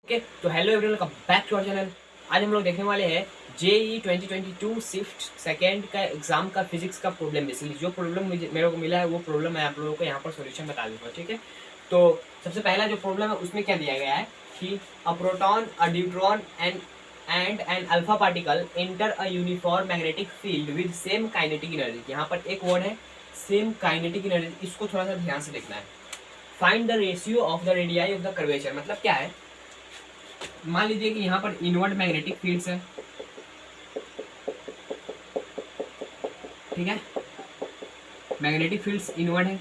Okay तो hello everyone का back to our channel. आज हम लोग देखने वाले हैं जेई 2022 शिफ्ट सेकेंड का एग्जाम का फिजिक्स का प्रॉब्लम। बेसिकली जो प्रॉब्लम मेरे को मिला है वो प्रॉब्लम मैं आप लोगों को यहाँ पर सॉल्यूशन बता दूंगा। ठीक है, तो सबसे पहला जो प्रॉब्लम है उसमें क्या दिया गया है कि a proton a deuteron and an alpha particle enter a uniform magnetic field with same kinetic energy. यहाँ पर एक वर्ड है सेम काइनेटिक एनर्जी, इसको थोड़ा सा ध्यान से देखना है। Find the ratio of the radii of the curvature. मतलब क्या है, मान लीजिए कि यहाँ पर इनवर्ट मैग्नेटिक फील्ड्स है, ठीक है, मैग्नेटिक फील्ड्स इनवर्ट है।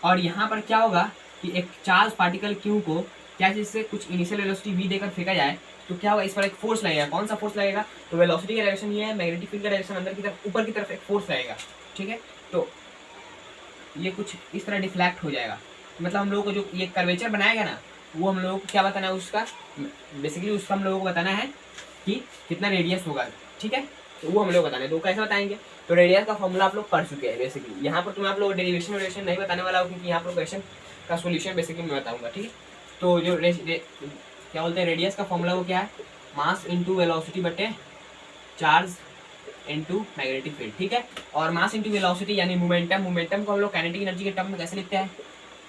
और यहाँ पर क्या होगा कि एक चार्ज पार्टिकल क्यू को क्या चीज से कुछ इनिशियल वेलोसिटी वी देकर फेंका जाए तो क्या होगा, इस पर एक फोर्स लगेगा। कौन सा फोर्स लगेगा, तो वेलोसिटी का डायरेक्शन ये है, मैग्नेटिक फील्ड का डायरेक्शन अंदर की तरफ ऊपर की तरफ एक फोर्स लगेगा। ठीक है, तो ये कुछ इस तरह डिफ्लैक्ट हो जाएगा। मतलब हम लोगों को जो ये कर्वेचर बनाएगा ना, वो हम लोगों को क्या बताना है, उसका बेसिकली उसका हम लोगों को बताना है कि कितना रेडियस होगा। ठीक है, तो वो हम लोग बताने, तो कैसे बताएंगे, तो रेडियस का फॉर्मूला आप लोग पढ़ चुके हैं बेसिकली। यहाँ पर तुम्हें आप लोग डेरिवेशन वेरिएशन नहीं बताने वाला हूँ, क्योंकि यहाँ पर क्वेश्चन का सोल्यूशन बेसिकली मैं बताऊंगा। ठीक है, तो जो क्या बोलते हैं रेडियस का फॉर्मूला वो क्या है, मास इंटू वेलोसिटी बटे चार्ज इनटू मैग्नेटिक फील्ड। ठीक है, और मास इंटू वेलोसिटी यानी मोमेंटम, मोमेंटम को हम लोग काइनेटिक एनर्जी के टर्म में कैसे लिखते हैं,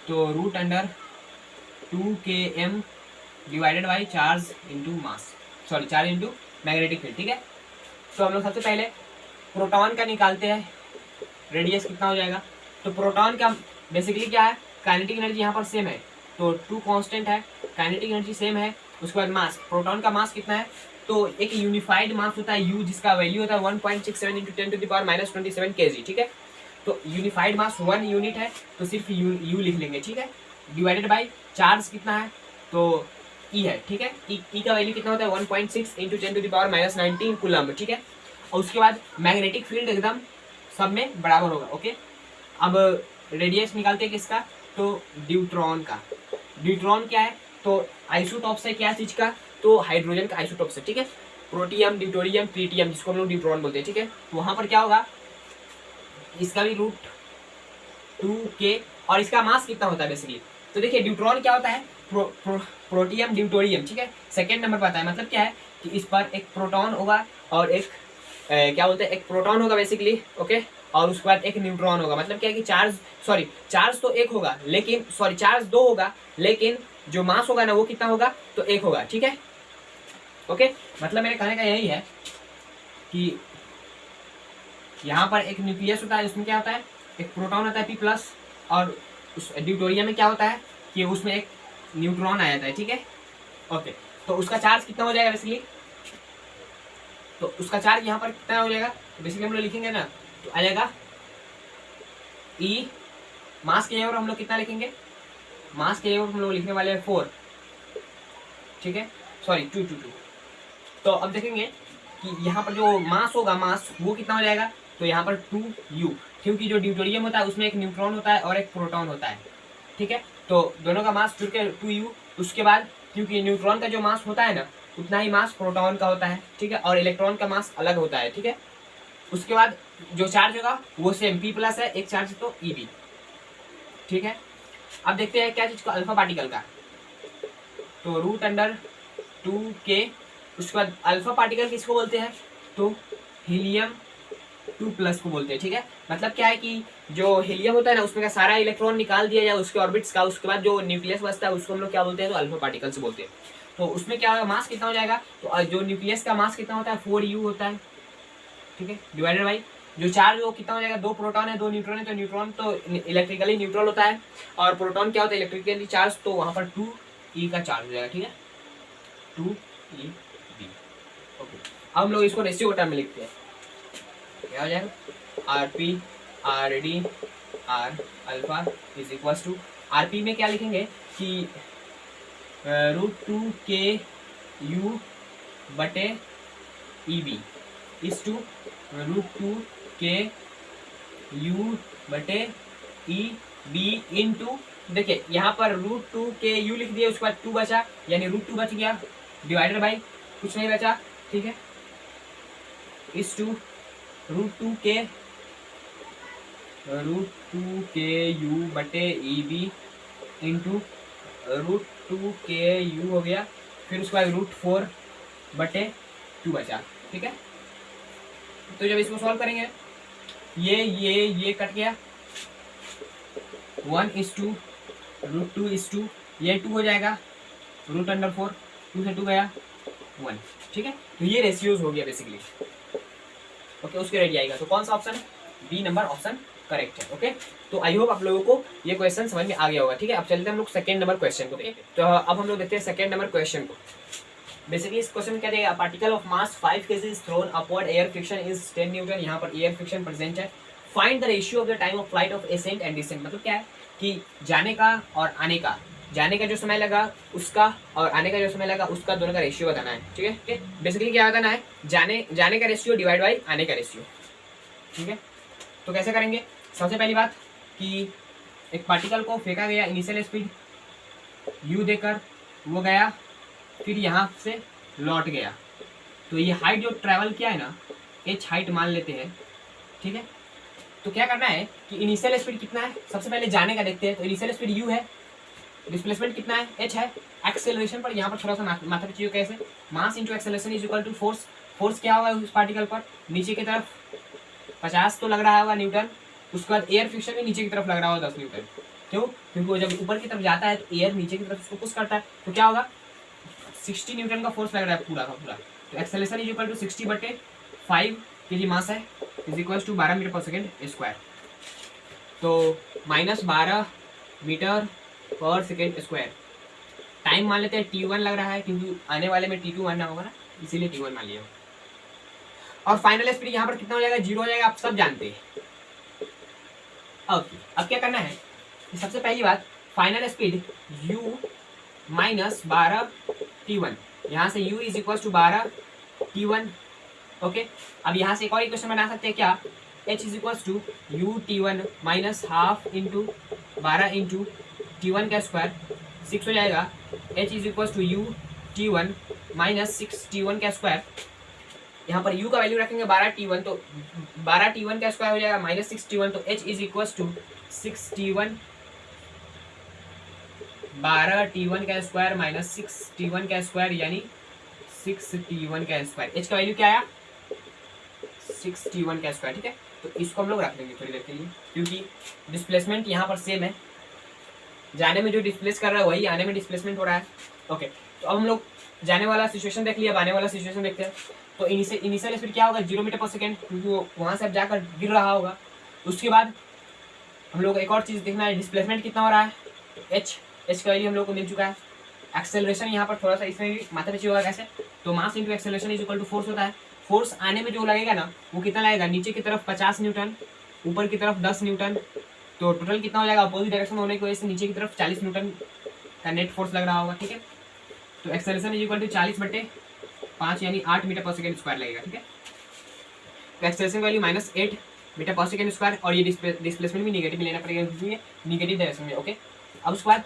तो root under 2km divided by charge into mass, sorry charge into magnetic field. ठीक है, तो हम लोग सबसे पहले प्रोटॉन का निकालते हैं, रेडियस कितना हो जाएगा। तो प्रोटॉन का बेसिकली क्या है, काइनेटिक एनर्जी यहाँ पर सेम है, तो 2 कांस्टेंट है, काइनेटिक एनर्जी सेम है। उसके बाद मास, प्रोटॉन का मास कितना है, तो एक यूनिफाइड मास होता है यू, जिसका वैल्यू होता है 1.67 इंटू 10⁻⁻27 kg। ठीक है, तो यूनिफाइड मास 1 यूनिट है, तो सिर्फ यू लिख लेंगे। ठीक है, डिवाइडेड बाई चार्ज कितना है, तो ई है। ठीक है, ई का वैल्यू कितना होता है 1.6 इंटू 10⁻⁻19 कूलम। ठीक है, और उसके बाद मैग्नेटिक फील्ड एकदम सब में बराबर होगा। ओके, अब रेडियस निकालते हैं किसका, तो ड्यूट्रॉन का। ड्यूट्रॉन क्या है, तो आइसोटॉप से क्या चीज का, तो हाइड्रोजन का आइसोटॉप से। ठीक है, प्रोटियम ड्यूटोरियम ट्रीटियम जिसको हम लोग ड्यूट्रॉन बोलते हैं। ठीक है, तो वहां पर क्या होगा, इसका भी √2k, और इसका मास कितना होता है बेसिकली, तो देखिए ड्यूट्रॉन क्या होता है, प्रोटियम ड्यूटोरियम। ठीक है, सेकेंड नंबर पर आता है। मतलब क्या है कि इस पर एक प्रोटॉन होगा और एक क्या बोलते हैं, एक प्रोटॉन होगा बेसिकली। ओके, और उसके बाद एक न्यूट्रॉन होगा। मतलब क्या है कि चार्ज तो एक होगा, लेकिन चार्ज 2 होगा, लेकिन जो मास होगा ना वो कितना होगा, तो 1 होगा। ठीक है, ओके, मतलब मेरे कहने का यही है कि यहाँ पर एक न्यूक्लियस होता है, उसमें क्या होता है, एक प्रोटॉन होता है P+, और उस ड्यूटोरियम में क्या होता है कि उसमें एक न्यूट्रॉन आ जाता है। ठीक है, ओके, तो उसका चार्ज कितना हो जाएगा बेसिकली, तो उसका चार्ज यहाँ पर कितना हो जाएगा, तो बेसिकली हम लोग लिखेंगे ना, तो आ जाएगा ई, मास के जगह हम लोग कितना लिखेंगे, मास के जगह हम लोग लिखने वाले हैं 4। ठीक है, सॉरी 2 2 2। तो अब देखेंगे कि यहाँ पर जो मास होगा, मास वो कितना हो जाएगा, तो यहाँ पर 2u, क्योंकि जो ड्यूटोरियम होता है उसमें एक न्यूट्रॉन होता है और एक प्रोटॉन होता है। ठीक है, तो दोनों का मास जुड़ के 2u। उसके बाद क्योंकि न्यूट्रॉन का जो मास होता है ना, उतना ही मास प्रोटॉन का होता है। ठीक है, और इलेक्ट्रॉन का मास अलग होता है। ठीक है, उसके बाद जो चार्ज होगा वो सेम P+ है, एक चार्ज तो Eb। ठीक है, अब देखते हैं क्या चीज को, अल्फा पार्टिकल का, तो √2k। उसके बाद अल्फा पार्टिकल किसको बोलते हैं, तो हीलियम 2+ को बोलते हैं। ठीक है, मतलब क्या है कि जो हीलियम होता है ना, उसमें का सारा इलेक्ट्रॉन निकाल दिया जाए उसके ऑर्बिट्स का, उसके बाद जो न्यूक्लियस बचता है उसको हम लोग क्या बोलते हैं, तो अल्फा पार्टिकल से बोलते हैं। तो उसमें क्या होगा, मास कितना हो जाएगा, तो जो न्यूक्लियस का मास कितना होता है 4u होता है। ठीक है, डिवाइडेड बाई जो चार्ज वो कितना हो जाएगा, 2 प्रोटॉन है 2 न्यूट्रॉन है, तो न्यूट्रॉन तो इलेक्ट्रिकली न्यूट्रल होता है और प्रोटॉन क्या होता है, इलेक्ट्रिकली चार्ज, तो वहां पर 2e का चार्ज हो जाएगा। ठीक है, 2e। ओके, अब हम लोग इसको रेशियो टर्म में लिखते हैं, क्या हो जाएगा, RP RD R alpha is equal to, RP में क्या लिखेंगे कि √2ku बटे EB इज टू √2ku बटे EB इंटू, देखिए यहाँ पर √2ku लिख दिया, उसके बाद 2 बचा, यानी √2 बच गया, डिवाइडेड बाई कुछ नहीं बचा। ठीक है, इज टू √2ku बटे EB इंटू √2ku हो गया फिर उसके बाद √4/2 बचा, ठीक है। तो जब इसको सॉल्व करेंगे ये कट गया, 1:2, √2:2, ये 2 हो जाएगा, √4, 2 से 2 गया 1, ठीक है। तो ये रेशियोज हो गया बेसिकली, ओके। उसके रेडी आएगा, तो कौन सा ऑप्शन है, बी नंबर ऑप्शन करेक्ट है, ओके। तो आई होप आप लोगों को ये क्वेश्चन समझ में आ गया होगा, ठीक है। अब चलते हैं हम लोग सेकंड नंबर क्वेश्चन को देखते हैं। तो अब हम लोग देखते हैं सेकंड नंबर क्वेश्चन को। बेसिकली इस क्वेश्चन में क्या देगा, particle of mass 5 kg is thrown upward, air friction is 10 newton, यहाँ पर एयर फ्रिक्शन प्रेजेंट है। Find the ratio of the time of flight of ascent and descent. मतलब क्या है कि जाने का और आने का, जाने का जो समय लगा उसका और आने का जो समय लगा उसका, दोनों का रेशियो बताना है, ठीक है। बेसिकली क्या बताना है, जाने का रेशियो डिवाइड बाई आने का रेशियो, ठीक है। तो कैसे करेंगे, सबसे पहली बात कि एक पार्टिकल को फेंका गया, इनिशियल स्पीड u देकर वो गया, फिर यहाँ से लौट गया, तो ये हाइट जो ट्रैवल किया है ना, h हाइट मान लेते हैं, ठीक है। तो क्या करना है कि इनिशियल स्पीड कितना है, सबसे पहले जाने का देखते हैं। तो इनिशियल स्पीड u है, डिस्प्लेसमेंट कितना है, h है। एक्सेलरेशन पर यहाँ पर थोड़ा सा माथा पीछिए, कैसे, mass into acceleration is equal to force. Force क्या होगा उस पार्टिकल पर, नीचे की तरफ 50 तो लग रहा होगा न्यूटन, उसके बाद एयर फ्रिक्शन भी नीचे की तरफ लग रहा होगा 10 न्यूटन। क्यों, क्योंकि वो जब ऊपर की तरफ जाता है तो एयर नीचे की तरफ उसको पुश करता है, तो क्या होगा 60 न्यूटन का फोर्स लग रहा है पूरा का पूरा। तो acceleration is equal to 60/5 kg mass है, इज इक्वल टू 12 मीटर पर सेकेंड स्क्वायर। तो -12 मीटर पर सेकेंड स्क्वायर। टाइम मान लेते हैं t1 लग रहा है, क्योंकि आने वाले में t2 मानना होगा ना, इसीलिए t1 मान लिया। और फाइनल स्पीड यहाँ पर कितना हो जाएगा, 0 हो जाएगा, आप सब जानते हैं। अब क्या करना है, सबसे पहली बात, final speed u minus 12 t1, यहाँ से u is equal to 12 t1, okay. अब यहाँ से एक और इक्वेशन बना सकते हैं क्या, h is equal to u t1 minus half into 12 into t1 का स्क्वायर, 6 हो जाएगा। h is equal to u t1 minus 6 t1 का स्क्वायर, यहाँ पर u का वैल्यू रखेंगे 12 t1, तो 12 t1 का स्क्वायर हो जाएगा माइनस 6 t1, तो h is equal to 6 t1, 12 t1 का स्क्वायर माइनस 6 t1 का स्क्वायर, यानी 6 t1 का स्क्वायर। h का वैल्यू क्या आया, 6 t1 का स्क्वायर, ठीक है। तो इसको हम लोग रख देंगे थोड़ी देर के लिए, क्योंकि डिस्प्लेसमेंट यहाँ पर सेम है, जाने में जो डिस्प्लेस कर रहा है वही आने में डिस्प्लेसमेंट हो रहा है, ओके। तो अब हम लोग जाने वाला सिचुएशन देख लिया, अब आने वाला सिचुएशन देखते हैं। तो इनिशियल स्पीड क्या होगा, 0 मीटर पर सेकेंड, क्योंकि वो वहाँ से अब जाकर गिर रहा होगा। उसके बाद हम लोग एक और चीज़ देखना है, डिस्प्लेसमेंट कितना हो रहा है, एच का वैल्यू हम लोग को मिल चुका है। एक्सेलरेशन यहाँ पर थोड़ा सा इसमें भी माथा पीछे होगा, कैसे, तो mass into acceleration is equal to force होता है। फोर्स आने में जो लगेगा ना, वो कितना लगेगा, नीचे की तरफ 50 न्यूटन, ऊपर की तरफ 10 न्यूटन, तो टोटल कितना हो जाएगा, अपोजिट डायरेक्शन होने की वजह से नीचे की तरफ 40 न्यूटन का नेट फोर्स लग रहा होगा, ठीक है। तो एक्सेलरेशन इज इक्वल टू 40/5 यानी 8 मीटर पर सेकेंड स्क्वायर लगेगा, ठीक है। तो एक्सेलरेशन वैल्यू -8 मीटर पर सेकेंड स्क्वायर, और ये डिस्प्लेसमेंट भी निगेटिव लेना पड़ेगा, क्योंकि निगेटिव डायरेक्शन में, ओके। अब उसके बाद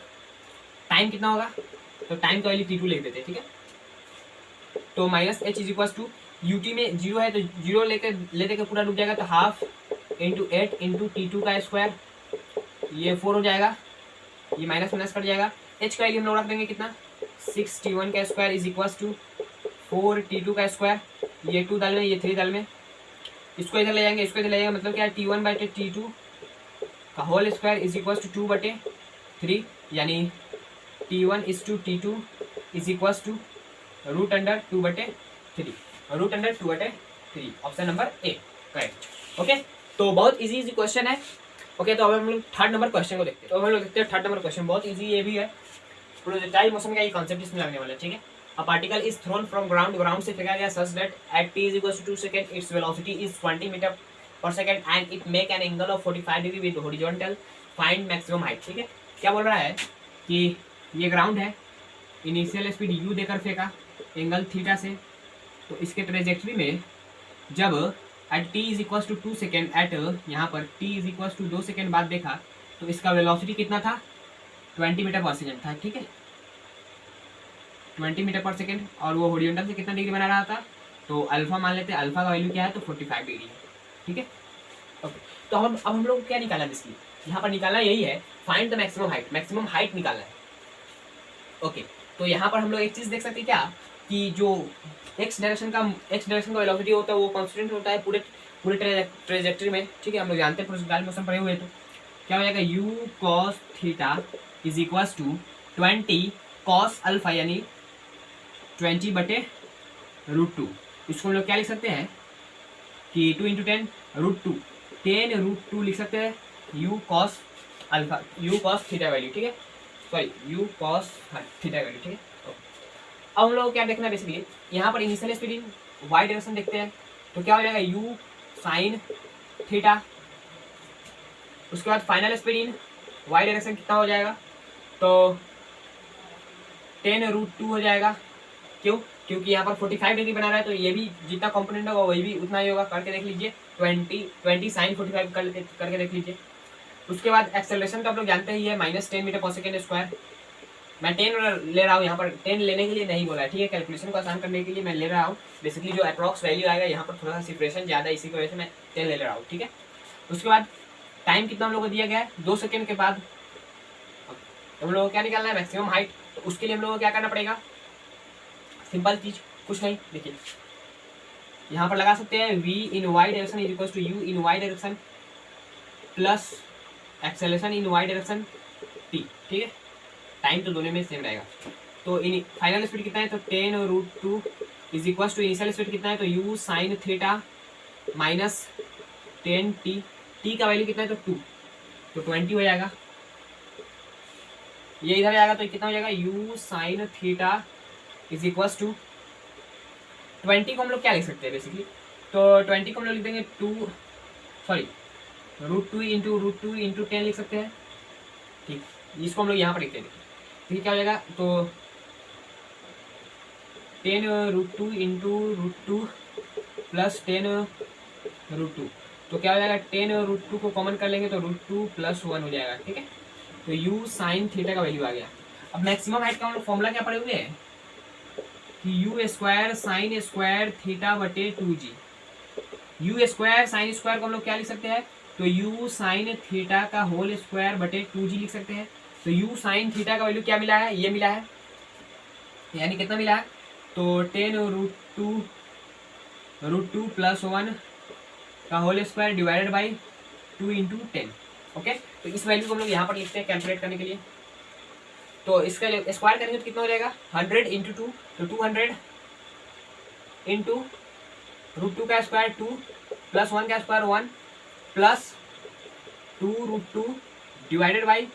टाइम कितना होगा, तो टाइम का वैल्यू t2 लिख देते हैं, ठीक है। तो minus h is equal to ut में 0 है, तो 0 लेते के पूरा डूब जाएगा, तो हाफ इंटू 8 इंटू t2 का स्क्वायर, ये 4 हो जाएगा, ये माइनस माइनस कट जाएगा। h का वैल्यू हम लोग रख देंगे कितना, 6 t1 का square is equal to 4 t2 का स्क्वायर, ये 2 डाल में, ये 3 डाल में, इसको इधर ले जाएंगे, इसको इधर ले जाएंगे, मतलब क्या है, t1/t2 का whole square is equal to 2/3, यानी t1 is to t2 is equal to √2/3, √2/3, option number A correct, okay. तो बहुत इजी क्वेश्चन है, ओके। तो अब हम लोग थर्ड नंबर क्वेश्चन को देखते हैं। तो हम लोग देखते हैं थर्ड नंबर क्वेश्चन, बहुत इजी ये भी है, प्रोजेक्टाइल मोशन का ये कॉन्सेप्ट इसमें लगने वाला है, ठीक है। A particle is thrown from ground से फेंका गया such that at t is equal to 2 second its velocity is 20 metre per second and it make an angle of 45 degree with horizontal, find maximum height, ठीक है। क्या बोल रहा है कि ये ग्राउंड है, इनिशियल स्पीड u देकर फेंका एंगल थीटा से, तो इसके ट्रेजेक्ट्री में जब at t is equal to 2 second, at यहाँ पर t is equal to 2 second बाद देखा, तो इसका वेलोसिटी कितना था, 20 मीटर पर सेकेंड था, ठीक है, 20 मीटर पर सेकेंड। और वो हॉरिजॉन्टल से कितना डिग्री बना रहा था, तो अल्फा मान लेते हैं, अल्फा का वैल्यू क्या है, तो 45 डिग्री है, ठीक है, ओके। तो अब हम लोग क्या निकालना है, इसलिए यहाँ पर निकालना यही है, find the maximum height, maximum height निकालना है, ओके। तो यहाँ पर हम लोग एक चीज़ देख सकते हैं क्या, कि जो एक्स डायरेक्शन का वेलोसिटी होता है वो कॉन्स्टेंट होता है पूरे पूरे ट्रेजेक्ट्री में, ठीक है, हम लोग जानते हैं पुरस्कार मोशन पढ़े हुए। तो क्या हो जाएगा, u cos theta is equals to 20 cos alpha, यानी 20/√2। इसको हम लोग क्या लिख सकते हैं कि 2 × 10 √2, 10√2 लिख सकते हैं you cos alpha, you cos theta value, ठीक है, sorry you cos theta value, ठीक है। अब हम लोग क्या देखना है बेसिकली, यहाँ पर initial speed in y direction देखते हैं, तो क्या हो जाएगा यू साइन थीटा, उसके बाद final speed in y direction कितना हो जाएगा, तो 10√2 हो जाएगा। क्यों, क्योंकि यहाँ पर 45 डिग्री बना रहा है, तो ये भी जितना कंपोनेंट होगा वही भी उतना ही होगा, करके देख लीजिए, 20 साइन 45 करके देख लीजिए। उसके बाद एक्सेलरेशन तो आप लोग जानते ही है, -10 मीटर/सेकेंड²। मैं 10 ले रहा हूँ, यहाँ पर 10 लेने के लिए नहीं बोला है, ठीक है, कैलकुलेशन को आसान करने के लिए मैं ले रहा हूँ। बेसिकली जो अप्रॉक्स वैल्यू आएगा यहाँ पर थोड़ा सा सेपरेशन ज़्यादा है, इसी की वजह से मैं 10 ले रहा हूँ, ठीक है। उसके बाद टाइम कितना हम लोग को दिया गया है, 2 सेकेंड के बाद हम लोग को क्या निकालना है, मैक्सिमम हाइट। तो उसके लिए हम लोग को क्या करना पड़ेगा, सिंपल चीज कुछ नहीं, देखिए यहाँ पर लगा सकते हैं v in y direction is equal to u in y direction plus acceleration in y direction t, ठीक है, टाइम तो दोनों में सेम रहेगा। तो इन फाइनल स्पीड कितना है, तो 10√2 is equal to initial speed कितना है, तो u sine theta minus 10t, t का वैल्यू कितना है, तो 2, तो 20 हो जाएगा। ये इधर आएगा तो कितना हो जाएगा, u sine theta is equals to 20 को हम लोग क्या लिख सकते हैं बेसिकली, तो 20 को हम लोग लिख देंगे √2 × 10 लिख सकते हैं, ठीक, इसको हम लोग यहाँ पर लिखते हैं, ठीक, क्या हो जाएगा, तो 10√2 × √2 प्लस 10√2, तो क्या हो जाएगा, 10√2 को कॉमन कर लेंगे तो √2 + 1 हो जाएगा, ठीक है। तो u साइन थीटा का वैल्यू आ गया। अब मैक्सिमम हाइट का हम लोग फॉर्मूला क्या पढ़े हुए हैं कि u² साइन स्क्वायर थीटा/2g, u² साइन स्क्वायर को हम लोग क्या लिख सकते हैं, तो u साइन थीटा का होल स्क्वायर/2g लिख सकते हैं। तो u साइन थीटा का वैल्यू क्या मिला है, ये मिला है, यानी कितना मिला है, तो 10√2 + 1 का whole square divided by 2 × 10, okay. तो इस वैल्यू को हम लोग यहाँ पर लिखते हैं कैलकुलेट करने के लिए। तो इसका स्क्वायर करेंगे तो कितना हो जाएगा, 100 × 2, तो 200 × √2 का स्क्वायर 2 + 1 का स्क्वायर 1 प्लस 2√2 डिवाइडेड बाई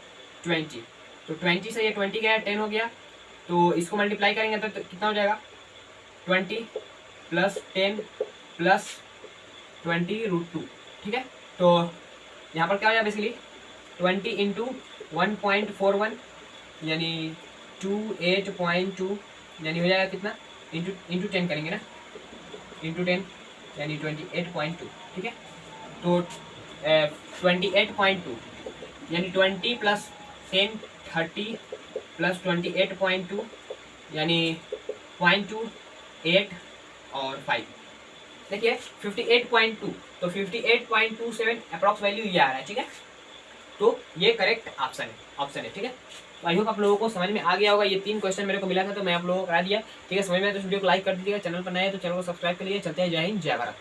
20, तो 20 से ये 20 गया 10 हो गया, तो इसको मल्टीप्लाई करेंगे तो कितना हो जाएगा, 20 + 10 + 20√2, ठीक है। तो यहाँ पर क्या हो जाएगा बेसिकली 20 × 1.41 यानी 28.2, यानी हो जाएगा कितना, इंटू 10 करेंगे ना, इंटू 10 यानी 28.2, ठीक है। तो 28.2 यानी 20 + 10 30 + 28.2 यानी 0.2 8 और 5, देखिए 58.2, तो 58.27 अप्रॉक्स वैल्यू ये आ रहा है, ठीक है। तो ये करेक्ट ऑप्शन है, ठीक है। तो आई होप आप लोगों को समझ में आ गया होगा, ये 3 क्वेश्चन मेरे को मिला था तो मैं आप लोगों को करा दिया, ठीक है। समझ में आया तो वीडियो को लाइक कर दीजिएगा, चैनल पर नए हैं तो चैनल को सब्सक्राइब कर लीजिए। चलते हैं, जय हिंद जय भारत।